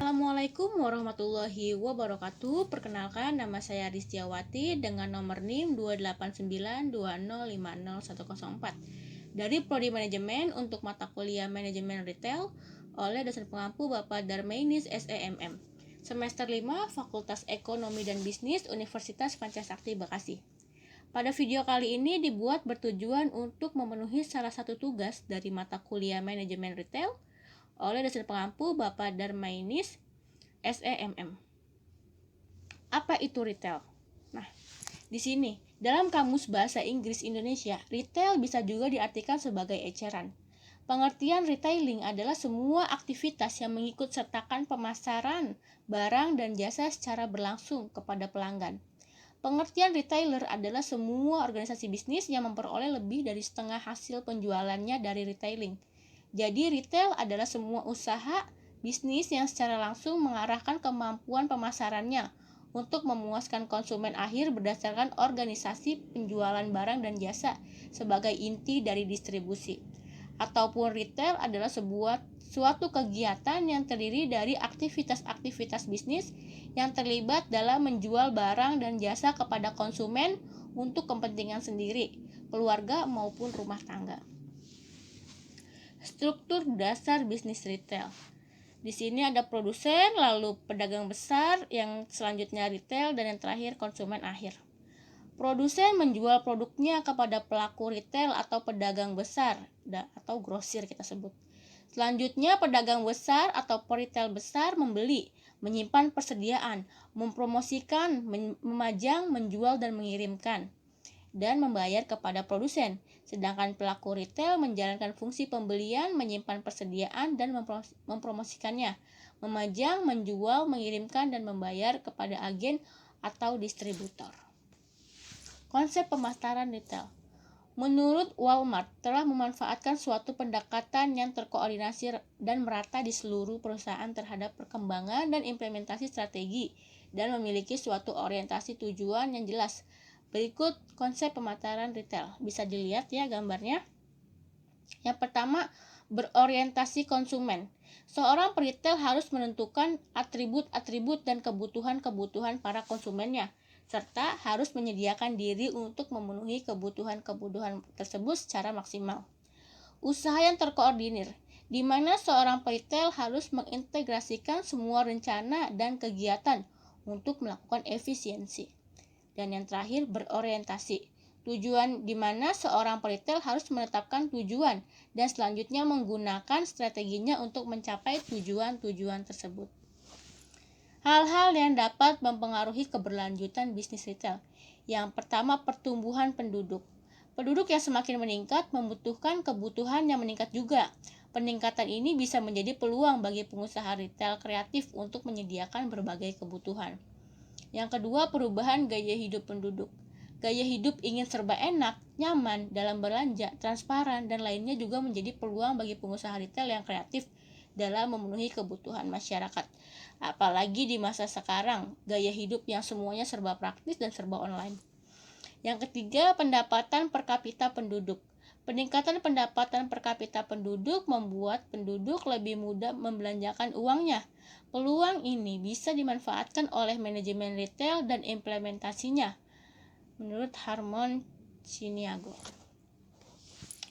Assalamualaikum warahmatullahi wabarakatuh. Perkenalkan, nama saya Ristiawati dengan nomor NIM 28920501004 dari Prodi Manajemen untuk mata kuliah Manajemen Retail oleh dosen pengampu Bapak Darmainis SEMM. Semester 5 Fakultas Ekonomi dan Bisnis Universitas Pancasakti Bekasi. Pada video kali ini dibuat bertujuan untuk memenuhi salah satu tugas dari mata kuliah Manajemen Retail oleh dosen pengampu Bapak Darmainis SEMM. Apa itu retail? Nah, di sini dalam Kamus Bahasa Inggris Indonesia, retail bisa juga diartikan sebagai eceran. Pengertian retailing adalah semua aktivitas yang mengikut sertakan pemasaran barang dan jasa secara berlangsung kepada pelanggan. Pengertian retailer adalah semua organisasi bisnis yang memperoleh lebih dari setengah hasil penjualannya dari retailing. Jadi retail adalah semua usaha bisnis yang secara langsung mengarahkan kemampuan pemasarannya untuk memuaskan konsumen akhir berdasarkan organisasi penjualan barang dan jasa sebagai inti dari distribusi. Ataupun retail adalah suatu kegiatan yang terdiri dari aktivitas-aktivitas bisnis yang terlibat dalam menjual barang dan jasa kepada konsumen untuk kepentingan sendiri, keluarga maupun rumah tangga. Struktur dasar bisnis retail. Di sini ada produsen, lalu pedagang besar, yang selanjutnya retail, dan yang terakhir konsumen akhir. Produsen menjual produknya kepada pelaku retail atau pedagang besar atau grosir kita sebut. Selanjutnya pedagang besar atau retail besar membeli, menyimpan persediaan, mempromosikan, memajang, menjual dan mengirimkan, dan membayar kepada produsen. Sedangkan pelaku retail menjalankan fungsi pembelian, menyimpan persediaan, dan mempromosikannya, memajang, menjual, mengirimkan, dan membayar kepada agen atau distributor. Konsep pemasaran retail. Menurut Walmart, telah memanfaatkan suatu pendekatan yang terkoordinasi dan merata di seluruh perusahaan terhadap perkembangan dan implementasi strategi dan memiliki suatu orientasi tujuan yang jelas. Berikut konsep pemasaran retail. Bisa dilihat ya gambarnya. Yang pertama, berorientasi konsumen. Seorang peritel harus menentukan atribut-atribut dan kebutuhan-kebutuhan para konsumennya, serta harus menyediakan diri untuk memenuhi kebutuhan-kebutuhan tersebut secara maksimal. Usaha yang terkoordinir, di mana seorang peritel harus mengintegrasikan semua rencana dan kegiatan untuk melakukan efisiensi. Dan yang terakhir, berorientasi. Tujuan, di mana seorang peritel harus menetapkan tujuan dan selanjutnya menggunakan strateginya untuk mencapai tujuan-tujuan tersebut. Hal-hal yang dapat mempengaruhi keberlanjutan bisnis retail. Yang pertama, pertumbuhan penduduk. Penduduk yang semakin meningkat membutuhkan kebutuhan yang meningkat juga. Peningkatan ini bisa menjadi peluang bagi pengusaha retail kreatif untuk menyediakan berbagai kebutuhan. Yang kedua, perubahan gaya hidup penduduk. Gaya hidup ingin serba enak, nyaman dalam belanja, transparan, dan lainnya juga menjadi peluang bagi pengusaha retail yang kreatif dalam memenuhi kebutuhan masyarakat. Apalagi di masa sekarang, gaya hidup yang semuanya serba praktis dan serba online. Yang ketiga, pendapatan per kapita penduduk. Peningkatan pendapatan per kapita penduduk membuat penduduk lebih mudah membelanjakan uangnya. Peluang ini bisa dimanfaatkan oleh manajemen retail dan implementasinya, menurut Harmon Siniago.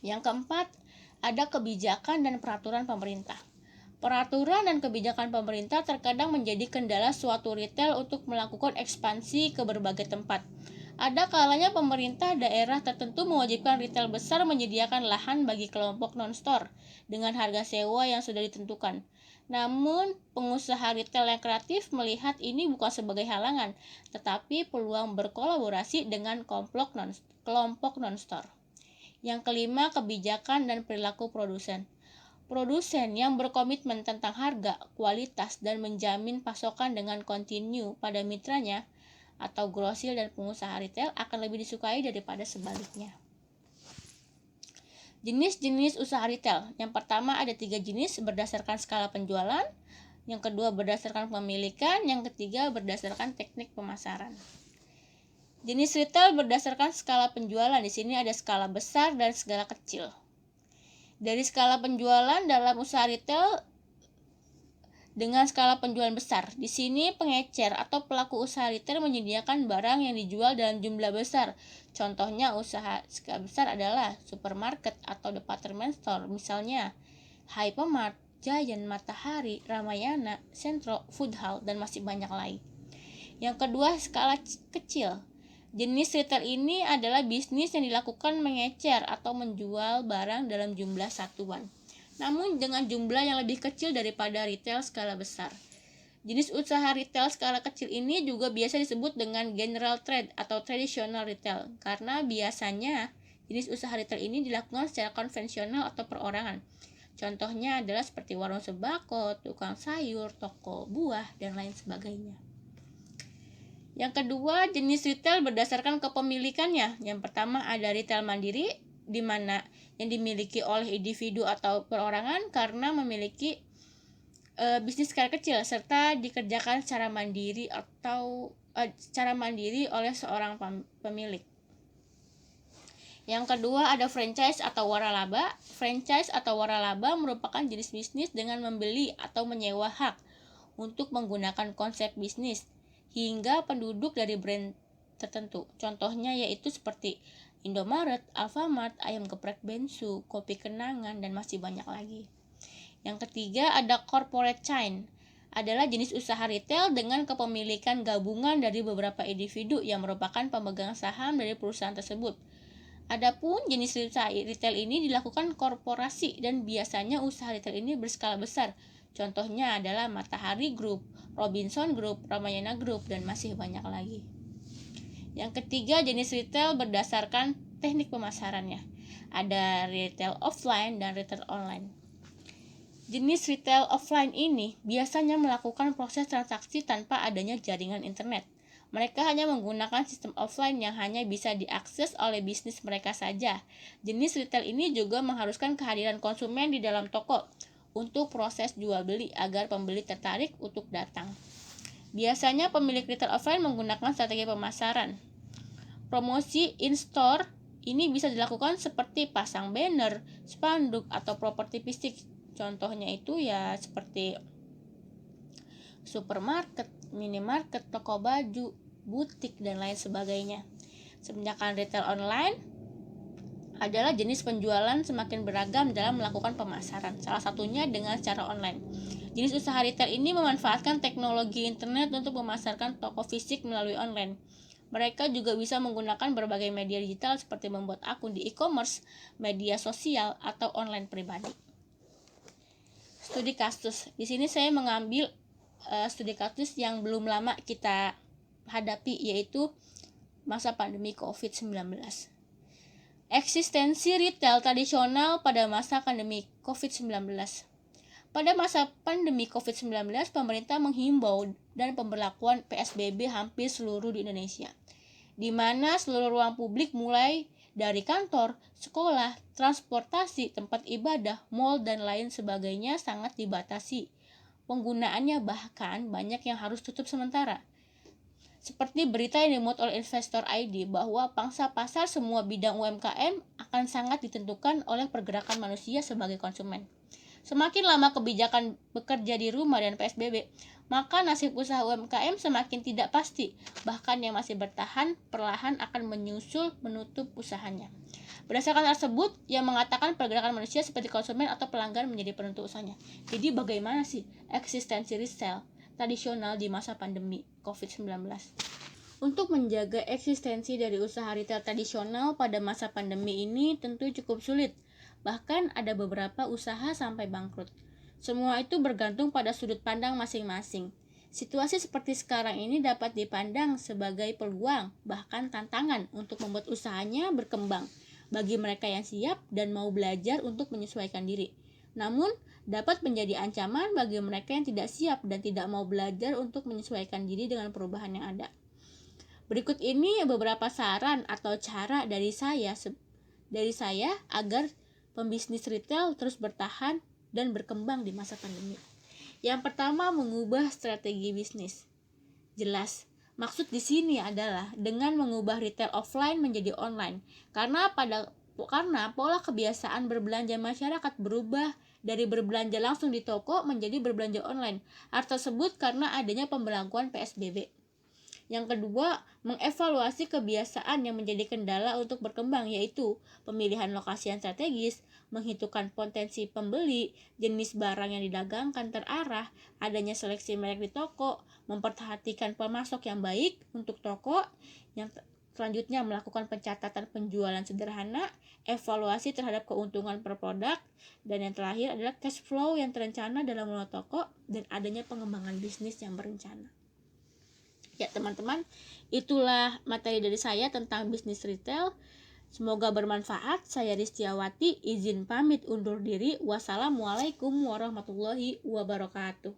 Yang keempat, ada kebijakan dan peraturan pemerintah. Peraturan dan kebijakan pemerintah terkadang menjadi kendala suatu retail untuk melakukan ekspansi ke berbagai tempat. Ada kalanya pemerintah daerah tertentu mewajibkan retail besar menyediakan lahan bagi kelompok non-store dengan harga sewa yang sudah ditentukan. Namun, pengusaha retail yang kreatif melihat ini bukan sebagai halangan, tetapi peluang berkolaborasi dengan kelompok non-store. Yang kelima, kebijakan dan perilaku produsen. Produsen yang berkomitmen tentang harga, kualitas, dan menjamin pasokan dengan kontinu pada mitranya atau grosir dan pengusaha retail akan lebih disukai daripada sebaliknya. Jenis-jenis usaha retail. Yang pertama ada 3 jenis berdasarkan skala penjualan, yang kedua berdasarkan pemilikan, yang ketiga berdasarkan teknik pemasaran. Jenis retail berdasarkan skala penjualan. Di sini ada skala besar dan skala kecil. Dari skala penjualan dalam usaha retail dengan skala penjualan besar. Di sini pengecer atau pelaku usaha retail menyediakan barang yang dijual dalam jumlah besar. Contohnya usaha skala besar adalah supermarket atau department store, misalnya Hypermart, Giant, Matahari, Ramayana, Sentro, Food Hall, dan masih banyak lain. Yang kedua, skala kecil. Jenis retail ini adalah bisnis yang dilakukan mengecer atau menjual barang dalam jumlah satuan, namun dengan jumlah yang lebih kecil daripada retail skala besar. Jenis usaha retail skala kecil ini juga biasa disebut dengan general trade atau traditional retail, karena biasanya jenis usaha retail ini dilakukan secara konvensional atau perorangan. Contohnya adalah seperti warung sembako, tukang sayur, toko buah, dan lain sebagainya. Yang kedua, jenis retail berdasarkan kepemilikannya. Yang pertama ada retail mandiri, di mana yang dimiliki oleh individu atau perorangan karena memiliki bisnis skala kecil, serta dikerjakan secara mandiri oleh seorang pemilik. Yang kedua ada franchise atau waralaba. Franchise atau waralaba merupakan jenis bisnis dengan membeli atau menyewa hak untuk menggunakan konsep bisnis hingga penduduk dari brand tertentu. Contohnya yaitu seperti Indomaret, Alfamart, ayam geprek Bensu, kopi kenangan, dan masih banyak lagi. Yang ketiga ada corporate chain. Adalah jenis usaha retail dengan kepemilikan gabungan dari beberapa individu yang merupakan pemegang saham dari perusahaan tersebut. Adapun jenis retail ini dilakukan korporasi dan biasanya usaha retail ini berskala besar. Contohnya adalah Matahari Group, Robinson Group, Ramayana Group, dan masih banyak lagi. Yang ketiga, jenis retail berdasarkan teknik pemasarannya. Ada retail offline dan retail online. Jenis retail offline ini biasanya melakukan proses transaksi tanpa adanya jaringan internet. Mereka hanya menggunakan sistem offline yang hanya bisa diakses oleh bisnis mereka saja. Jenis retail ini juga mengharuskan kehadiran konsumen di dalam toko untuk proses jual beli agar pembeli tertarik untuk datang. Biasanya pemilik retail offline menggunakan strategi pemasaran. Promosi in-store ini bisa dilakukan seperti pasang banner, spanduk, atau properti fisik. Contohnya itu ya seperti supermarket, minimarket, toko baju, butik, dan lain sebagainya. Sedangkan retail online adalah jenis penjualan semakin beragam dalam melakukan pemasaran, salah satunya dengan cara online. Jenis usaha retail ini memanfaatkan teknologi internet untuk memasarkan toko fisik melalui online. Mereka juga bisa menggunakan berbagai media digital seperti membuat akun di e-commerce, media sosial, atau online pribadi. Studi kasus. Di sini saya mengambil studi kasus yang belum lama kita hadapi, yaitu masa pandemi COVID-19. Eksistensi retail tradisional pada masa pandemi COVID-19. Pada masa pandemi COVID-19, pemerintah menghimbau dan pemberlakuan PSBB hampir seluruh di Indonesia, di mana seluruh ruang publik mulai dari kantor, sekolah, transportasi, tempat ibadah, mal, dan lain sebagainya sangat dibatasi. Penggunaannya bahkan banyak yang harus tutup sementara. Seperti berita yang dimuat oleh Investor ID bahwa pangsa pasar semua bidang UMKM akan sangat ditentukan oleh pergerakan manusia sebagai konsumen. Semakin lama kebijakan bekerja di rumah dan PSBB, maka nasib usaha UMKM semakin tidak pasti. Bahkan yang masih bertahan perlahan akan menyusul menutup usahanya. Berdasarkan tersebut, yang mengatakan pergerakan manusia seperti konsumen atau pelanggan menjadi penentu usahanya. Jadi bagaimana sih eksistensi retail tradisional di masa pandemi COVID-19? Untuk menjaga eksistensi dari usaha retail tradisional pada masa pandemi ini tentu cukup sulit. Bahkan ada beberapa usaha sampai bangkrut. Semua itu bergantung pada sudut pandang masing-masing. Situasi seperti sekarang ini dapat dipandang sebagai peluang, bahkan tantangan untuk membuat usahanya berkembang bagi mereka yang siap dan mau belajar untuk menyesuaikan diri. Namun, dapat menjadi ancaman bagi mereka yang tidak siap dan tidak mau belajar untuk menyesuaikan diri dengan perubahan yang ada. Berikut ini beberapa saran atau cara dari saya agar pembisnis retail terus bertahan dan berkembang di masa pandemi. Yang pertama, mengubah strategi bisnis. Jelas, maksud di sini adalah dengan mengubah retail offline menjadi online. Karena pola kebiasaan berbelanja masyarakat berubah dari berbelanja langsung di toko menjadi berbelanja online. Hal tersebut karena adanya pemberlakuan PSBB. Yang kedua, mengevaluasi kebiasaan yang menjadi kendala untuk berkembang, yaitu pemilihan lokasi yang strategis, menghitungkan potensi pembeli, jenis barang yang didagangkan terarah, adanya seleksi merek di toko, memperhatikan pemasok yang baik untuk toko, yang selanjutnya melakukan pencatatan penjualan sederhana, evaluasi terhadap keuntungan per produk, dan yang terakhir adalah cash flow yang terencana dalam mengelola toko, dan adanya pengembangan bisnis yang berencana. Ya teman-teman, itulah materi dari saya tentang bisnis retail. Semoga bermanfaat. Saya Ristiawati, izin pamit undur diri. Wassalamualaikum warahmatullahi wabarakatuh.